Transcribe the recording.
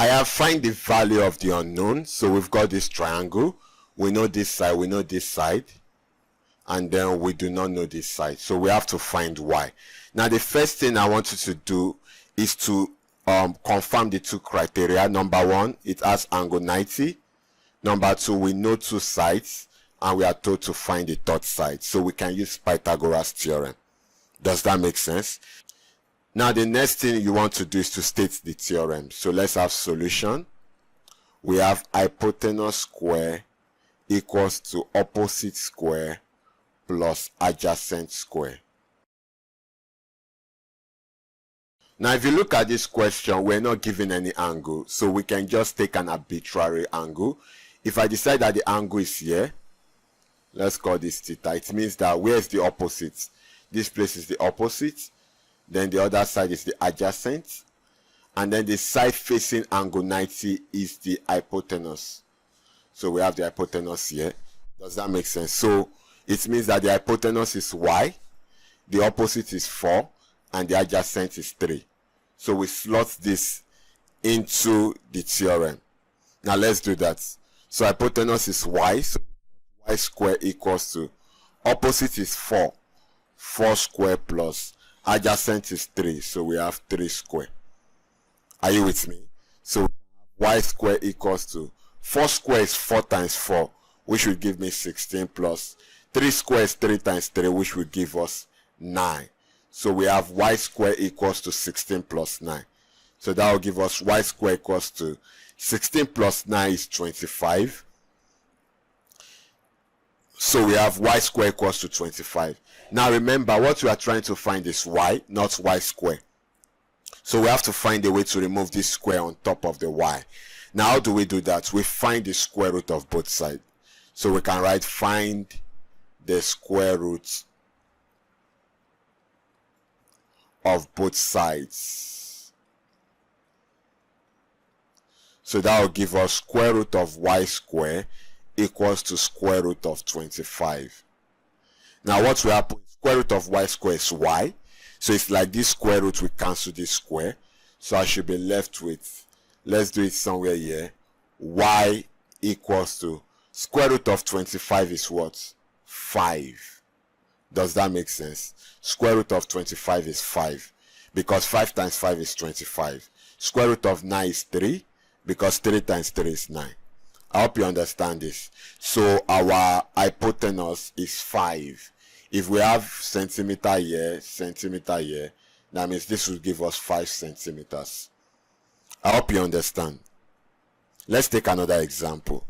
I have find the value of the unknown. So we've got this triangle. We know this side, we know this side, and then we do not know this side. So we have to find y. Now the first thing I want you to do is to confirm the two criteria. Number one, it has angle 90. Number two, we know two sides, and we are told to find the third side. So we can use Pythagoras theorem. Does that make sense? Now the next thing you want to do is to state the theorem. So let's have solution. We have hypotenuse square equals to opposite square plus adjacent square. Now if you look at this question, we're not given any angle, so we can just take an arbitrary angle. If I decide that the angle is here, let's call this theta. It means that where is the opposite? This place is the opposite. Then the other side is the adjacent. And then the side facing angle 90 is the hypotenuse. So we have the hypotenuse here. Does that make sense? So it means that the hypotenuse is y, the opposite is 4, and the adjacent is 3. So we slot this into the theorem. Now let's do that. So hypotenuse is y, so y square equals to opposite is 4, 4 square plus adjacent is 3, so we have 3 square. Are you with me? So y square equals to 4 square is 4 times 4, which will give me 16, plus 3 square is 3 times 3, which will give us 9. So we have y square equals to 16 plus 9. So that will give us y square equals to 16 plus 9 is 25. So we have y square equals to 25. Now remember, what we are trying to find is y, not y square. So we have to find a way to remove this square on top of the y. Now how do we do that? We find the square root of both sides. So we can write find the square root of both sides. So that will give us square root of y square equals to square root of 25. Now what will happen? Square root of y square is y. So it's like this square root, we cancel this square. So I should be left with, let's do it somewhere here, y equals to square root of 25 is what? 5. Does that make sense? Square root of 25 is 5, because 5 times 5 is 25. Square root of 9 is 3, because 3 times 3 is 9. I hope you understand this. So our hypotenuse is 5. If we have centimeter here, that means this will give us 5 centimeters. I hope you understand. Let's take another example.